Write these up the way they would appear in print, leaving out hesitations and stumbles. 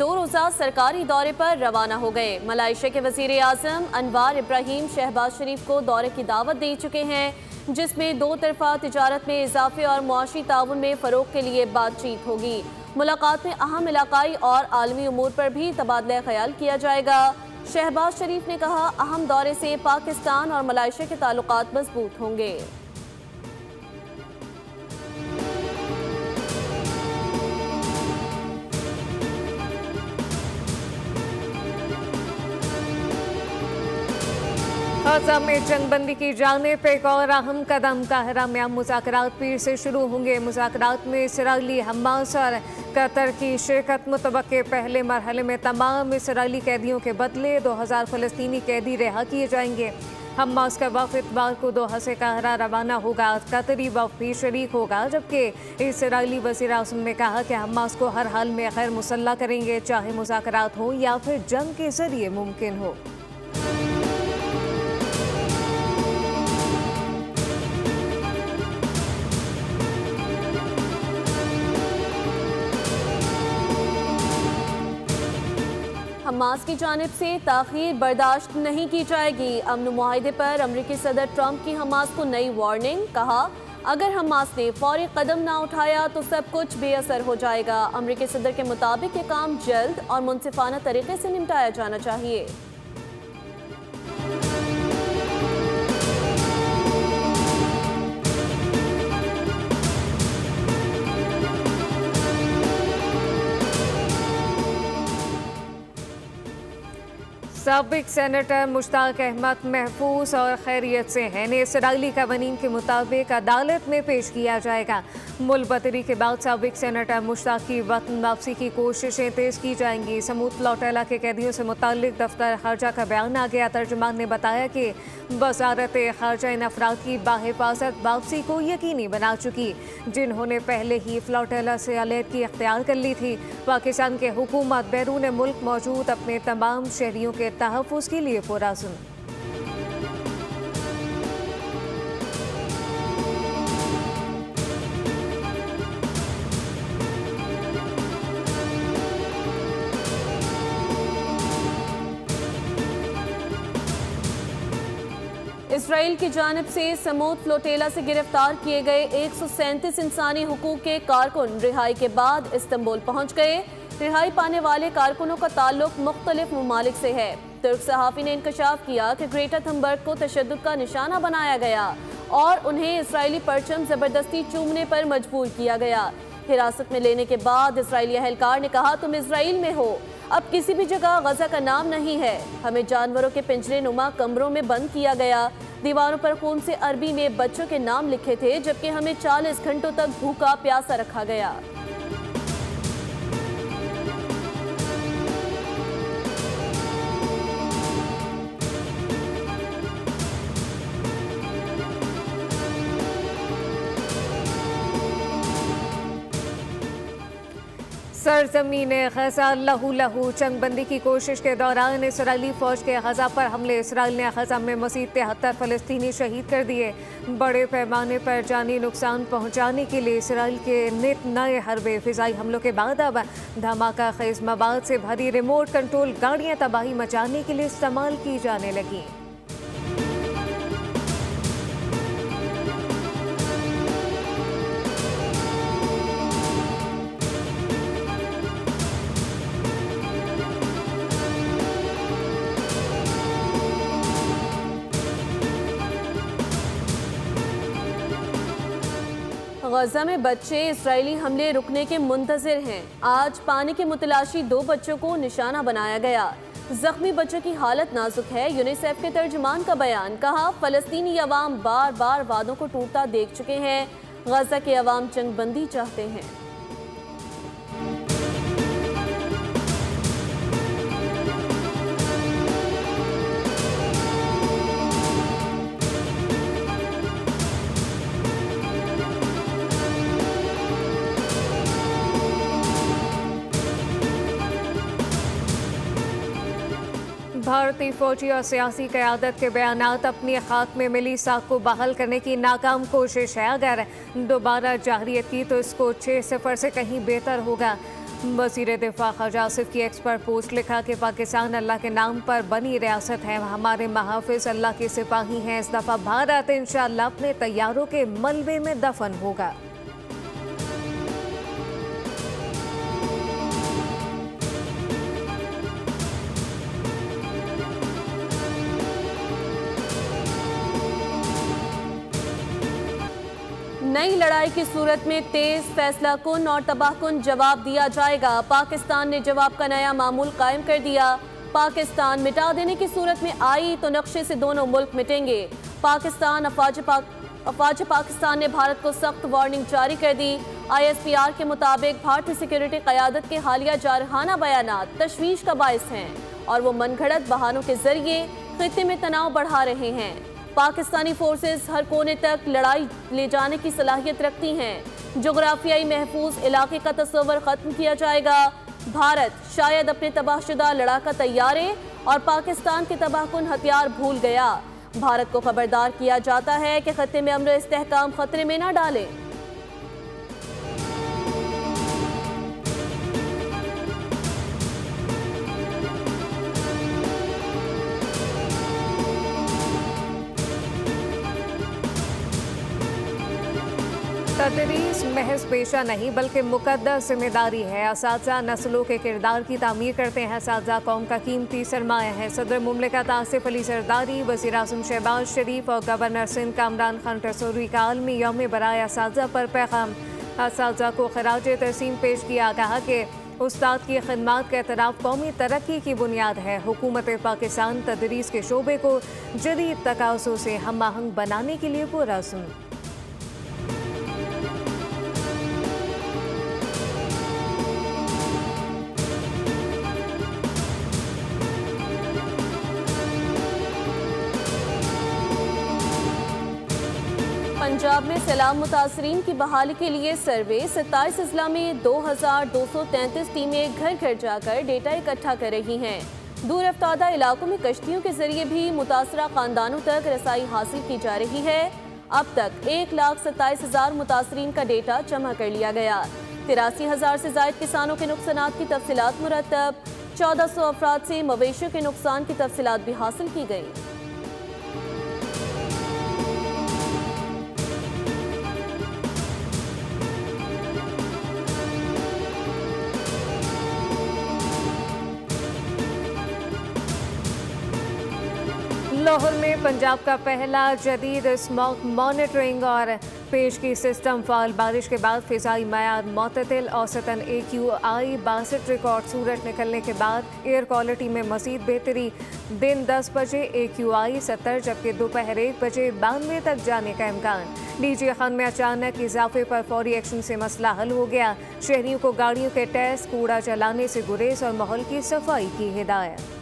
दो रोज़ा सरकारी दौरे पर रवाना हो गए। मलाइशिया के वज़ीर आज़म अनवार इब्राहिम शहबाज शरीफ को दौरे की दावत दे चुके हैं, जिसमें दो तरफा तिजारत में इजाफे और मुआशी ताउन में फ़रोग के लिए बातचीत होगी। मुलाकात में अहम इलाकाई और आलमी उमूर पर भी तबादला ख्याल किया जाएगा। शहबाज शरीफ ने कहा, अहम दौरे से पाकिस्तान और मलाइशिया के ताल्लुकात मजबूत होंगे। गज़ा में जंगबंदी की जाने पर एक और अहम कदम। काहिरा में अब मुज़ाकरात फिर से शुरू होंगे। मुज़ाकरात में इसराइली, हमास और कतर की शिरकत। मुतवक्के पहले मरहले में तमाम इसराइली कैदियों के बदले 2000 फ़लस्तीनी कैदी रिहा किए जाएंगे। हमास का वफ़द इतवार को दोहा से काहिरा रवाना होगा। कतरी वफ़द भी शरीक होगा, जबकि इसराइली वज़ीर आज़म ने कहा कि हमास को हर हाल में गैर मुसल्लह करेंगे, चाहे मुज़ाकरात हो या फिर जंग के ज़रिए मुमकिन हो। हमास की जानिब से ताख़ीर बर्दाश्त नहीं की जाएगी। अमन मुआहिदे पर अमरीकी सदर ट्रंप की हमास को नई वार्निंग। कहा, अगर हमास ने फौरी कदम ना उठाया तो सब कुछ बेअसर हो जाएगा। अमरीकी सदर के मुताबिक ये काम जल्द और मुनसिफाना तरीके से निपटाया जाना चाहिए। साबिक सेनेटर मुश्ताक अहमद महफूज और खैरियत से हैं। इसराइली कवानीन के मुताबिक अदालत में पेश किया जाएगा। मुलबतरी के बाद साबिक सेनेटर मुश्ताक की वतन वापसी की कोशिशें तेज की जाएंगी। समूत लौटेला के कैदियों से मुताल्लिक दफ्तर खारजा का बयान आ गया। तर्जुमान ने बताया कि वज़ारत खारजा इन अफराद की बाहिफाजत वापसी को यकीनी बना चुकी, जिन्होंने पहले ही फ्लौटेला से अलहदगी इख्तियार कर ली थी। पाकिस्तान के हुकूमत बैरून मुल्क मौजूद अपने तमाम शहरियों के तहफ़्फ़ुज़ के लिए पुरअज़्म। इसराइल की जानिब से समूद फ्लोटेला से गिरफ्तार किए गए 137 इंसानी हुकूक के कारकुन रिहाई के बाद इस्तांबुल पहुंच गए। रिहाई पाने वाले कारकुनों का ताल्लुक मुख्तलिफ ममालिक से है। तुर्क सहाफ़ी ने इंकशाफ किया कि ग्रेटा थुनबर्ग को तशद्दुद का निशाना बनाया गया और उन्हें इसराइली परचम ज़बरदस्ती चूमने पर मजबूर किया गया। हिरासत में लेने के बाद इसराइली अहलकार ने कहा, तुम इसराइल में हो, अब किसी भी जगह गजा का नाम नहीं है। हमें जानवरों के पिंजरे नुमा कमरों में बंद किया गया। दीवारों पर खून से अरबी में बच्चों के नाम लिखे थे, जबकि हमें 40 घंटों तक भूखा प्यासा रखा गया। सरजमीन गजा लहू लहू। जंगबंदी की कोशिश के दौरान इसराइली फौज के गजा पर हमले। इसराइल ने गजा में मज़ीद 73 फ़लस्तीनी शहीद कर दिए। बड़े पैमाने पर जानी नुकसान पहुँचाने के लिए इसराइल के नित नए हरबे फ़िज़ाई हमलों के बाद अब धमाका खेज़ मवाद से भरी रिमोट कंट्रोल गाड़ियाँ तबाही मचाने के लिए इस्तेमाल की जाने लगीं। गजा में बच्चे इसराइली हमले रुकने के मुंतज़िर हैं। आज पानी की मुतलाशी 2 बच्चों को निशाना बनाया गया। जख्मी बच्चों की हालत नाजुक है। यूनिसेफ के तर्जुमान का बयान। कहा, फ़लस्तीनी अवाम बार बार वादों को टूटता देख चुके हैं। गजा के अवाम जंगबंदी चाहते हैं। भारतीय फौजी और सियासी क़यादत के बयानात अपनी खाक में मिली साख को बहाल करने की नाकाम कोशिश है। अगर दोबारा जाहरियत की तो इसको 6-0 से कहीं बेहतर होगा। वज़ीर दिफा ख़ाजा आसिफ की एक्स पर पोस्ट लिखा कि पाकिस्तान अल्लाह के नाम पर बनी रियासत है, हमारे महाफिज अल्लाह के सिपाही हैं। इस दफ़ा भारत इंशाअल्लाह अपने तैयारों के मलबे में दफन होगा। नई लड़ाई की सूरत में तेज, फैसला कुन और तबाहकुन जवाब दिया जाएगा। पाकिस्तान ने जवाब का नया मामूल कायम कर दिया। पाकिस्तान मिटा देने की सूरत में आई तो नक्शे से दोनों मुल्क मिटेंगे। अफवाज पाकिस्तान ने भारत को सख्त वार्निंग जारी कर दी। ISPR के मुताबिक भारतीय सिक्योरिटी क़यादत के हालिया जारहाना बयानात तशवीश का बायस हैं और वो मनगढ़ंत बहानों के जरिए खित्ते में तनाव बढ़ा रहे हैं। पाकिस्तानी फोर्सेस हर कोने तक लड़ाई ले जाने की सलाहियत रखती हैं। जोग्राफियाई महफूज इलाके का तस्वर खत्म किया जाएगा। भारत शायद अपने तबाहशुदा लड़ाका तैयारे और पाकिस्तान के तबाहकुन हथियार भूल गया। भारत को खबरदार किया जाता है कि खत्ते में अमन इस्तेहकाम खतरे में न डाले। तदरीस महज पेशा नहीं बल्कि मुकद्दस जिम्मेदारी है। असातिज़ा नस्लों के किरदार की तामीर करते हैं। असातिज़ा कौम का कीमती सरमाया है। सदर मुमलिकत आसिफ अली जरदारी, वज़ीर आज़म शहबाज शरीफ और गवर्नर सिंध कामरान खान टसूरी का आलमी यौम बराए असातिज़ा पर पैगाम। असातिज़ा को खराज तहसीन पेश किया। कहा कि उस्ताद की खिदमत का एतराफ़ कौमी तरक्की की बुनियाद है। हुकूमत पाकिस्तान तदरीस के शोबे को जदीद तकाज़ों से हम आहंग बनाने के लिए पुरअज़्म। पंजाब में सैलाब मुतासरीन की बहाली के लिए सर्वे 27 अजला में 2233 टीमें घर घर जाकर डेटा इकट्ठा कर रही हैं। दूर अफ्तादा इलाकों में कश्तियों के जरिए भी मुतासरा खानदानों तक रसाई हासिल की जा रही है। अब तक 1,27,000 मुतासरीन का डेटा जमा कर लिया गया। 83,000 से ज्यादा किसानों के नुकसानात की तफसीलात मुरतब। 1400 अफराद से मवेशियों के नुकसान की तफसीलात भी हासिल की गई। लाहौर में पंजाब का पहला जदीद स्मॉग मॉनिटरिंग और पेशगी सिस्टम फाल। बारिश के बाद फिजाई मयार मोतदिल। औसतन AQI 62 रिकॉर्ड। सूरज निकलने के बाद एयर क्वालिटी में मजीद बेहतरी। दिन 10 बजे AQI 70 जबकि दोपहर 1 बजे 92 तक जाने का इम्कान। DG खान में अचानक इजाफे पर फौरी एक्शन से मसला हल हो गया। शहरियों को गाड़ियों के टेस्ट, कूड़ा जलाने से गुरेज और माहौल की सफाई की हिदायत।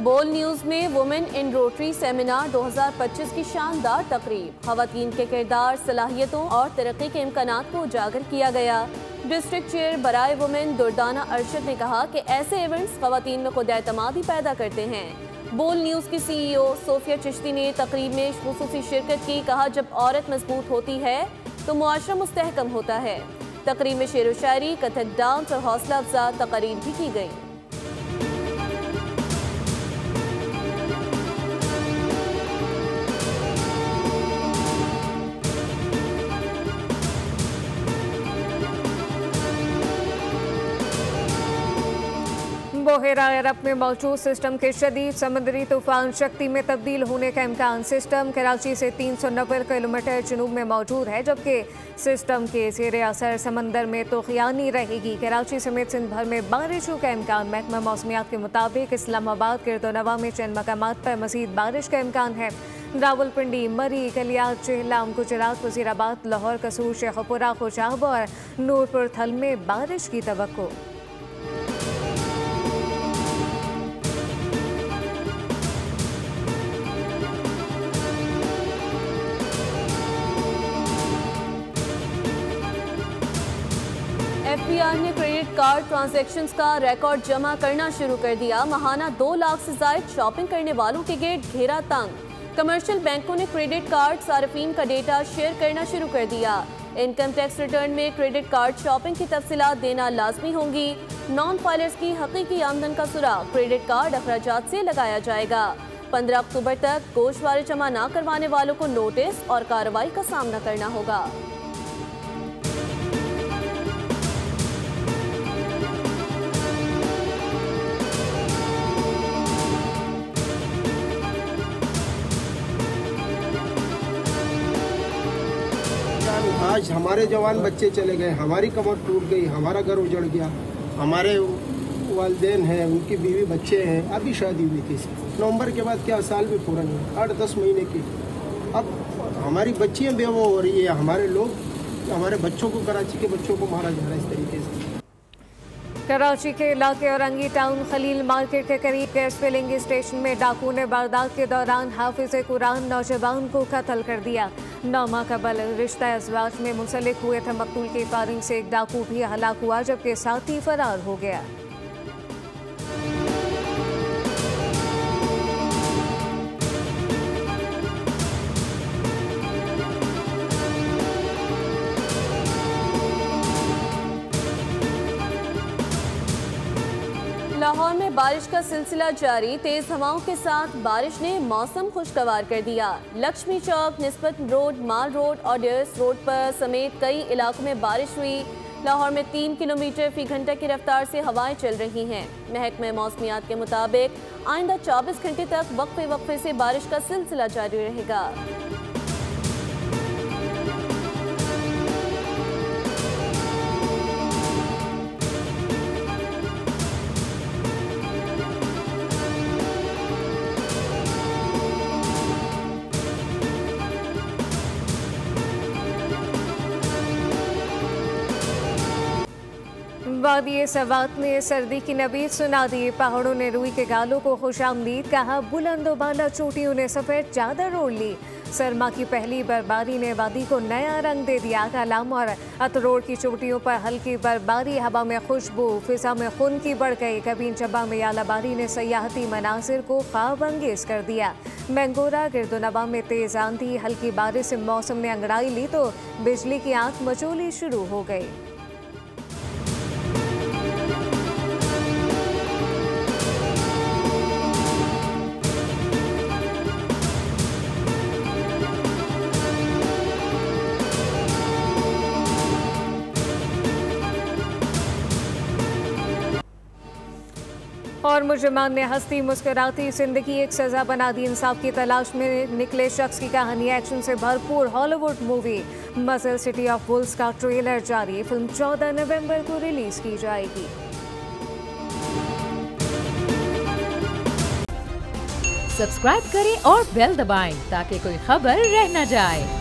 बोल न्यूज़ में वुमेन इन रोटरी सेमिनार 2025 की शानदार तकरीब। खवातीन के किरदार, सलाहियतों और तरक्की के इम्कानात को उजागर किया गया। डिस्ट्रिक्ट चेयर बराए वुमेन दुर्दाना अरशद ने कहा कि ऐसे इवेंट्स खवातीन में खुद एतमादी पैदा करते हैं। बोल न्यूज़ की CEO सोफिया चिश्ती ने तकरीब में खुसूसी शिरकत की। कहा, जब औरत मजबूत होती है तो मुआशरा मुस्तहकम होता है। तकरीब में शेर व शायरी, कथक डांस और हौसला अफजा तकरीर भी की गई। बहेरा अरब में मौजूद सिस्टम के शदीद समुद्री तूफान शक्ति में तब्दील होने का इम्कान। सिस्टम कराची से 390 किलोमीटर जनूब में मौजूद है, जबकि सिस्टम के ज़ेरे असर समंदर में तूफ़ानी रहेगी। कराची समेत सिंध भर में बारिशों का इम्कान। महकमा मौसमियात के मुताबिक इस्लामाबाद, किरदोनवा में चंद मकामात पर मज़ीद बारिश का इम्कान है। रावलपिंडी, मरी, कलियात, चेहलाम, गुजरात, वज़ीराबाद, लाहौर, कसूर, शेखपुरा, खुशाब और नूरपुर थल में बारिश की तवक्को। FBR ने क्रेडिट क्रेडिट कार्ड ट्रांजैक्शंस का रिकॉर्ड जमा करना शुरू कर दिया। माहाना 2 लाख से जायद शॉपिंग करने वालों के गेट घेरा तंग। कमर्शियल बैंकों ने क्रेडिट कार्ड सार्फिन का डेटा शेयर करना शुरू कर दिया। इनकम टैक्स रिटर्न में क्रेडिट कार्ड शॉपिंग की तफसीलात देना लाजमी होंगी। नॉन फाइलर्स की हकीकी आमदन का सुराग क्रेडिट कार्ड अखराजात से लगाया जाएगा। 15 अक्टूबर तक गोशवारे जमा न करवाने वालों को नोटिस और कार्रवाई का सामना करना होगा। आज हमारे जवान बच्चे चले गए, हमारी कमर टूट गई, हमारा घर उजड़ गया, हमारे वालिदैन हैं, उनकी बीवी बच्चे हैं, अभी शादी हुई थी। नवंबर के बाद क्या साल भी पूरा नहीं, 8-10 महीने की। अब हमारी बच्चियां बेवा हो रही है, हमारे लोग, हमारे बच्चों को, कराची के बच्चों को मारा जा रहा है इस तरीके से। कराची के इलाके औरंगी टाउन खलील मार्केट के करीब गैस फिलिंग स्टेशन में डाकू ने वारदात के दौरान हाफिज कुरान नौजवान को कत्ल कर दिया। 9 माह कबल रिश्ता अज़वाज में मुंसलिक हुए थे मकतूल की फायरिंग से एक डाकू भी हलाक हुआ, जबकि साथी फरार हो गया। लाहौर में बारिश का सिलसिला जारी। तेज हवाओं के साथ बारिश ने मौसम खुशगवार कर दिया। लक्ष्मी चौक, निस्बत रोड, माल रोड और डेयर्स रोड पर समेत कई इलाकों में बारिश हुई। लाहौर में 3 किलोमीटर फी घंटा की रफ्तार से हवाएं चल रही हैं। महकमे मौसमियात के मुताबिक आइंदा 24 घंटे तक वक्फे वक्फे से बारिश का सिलसिला जारी रहेगा। वादी सवात ने सर्दी की नबीद सुना दी। पहाड़ों ने रूई के गालों को खुशामदीद कहा। बुलंदोबाला चोटियों ने सफ़ेद चादर ओढ़ ली। सरमा की पहली बर्फबारी ने वादी को नया रंग दे दिया। कलाम और अतरोड़ की चोटियों पर हल्की बर्फबारी, हवा में खुशबू, फिजा में खून की बढ़ गई। कबीन चब्बा में यालाबारी ने सयाहती मनाजिर को ख्वाब अंगेज कर दिया। मैंगोरा, गिरदोनवा में तेज आंधी, हल्की बारिश से मौसम ने अंगड़ाई ली तो बिजली की आंख मचोली शुरू हो गई। और मुजरिमान ने हंसती मुस्कुराती जिंदगी एक सजा बना दी। इंसाफ की तलाश में निकले शख्स की कहानी, एक्शन से भरपूर हॉलीवुड मूवी मजल सिटी ऑफ वुल्स का ट्रेलर जारी। फिल्म 14 नवंबर को रिलीज की जाएगी। सब्सक्राइब करें और बेल दबाएं ताकि कोई खबर रह न जाए।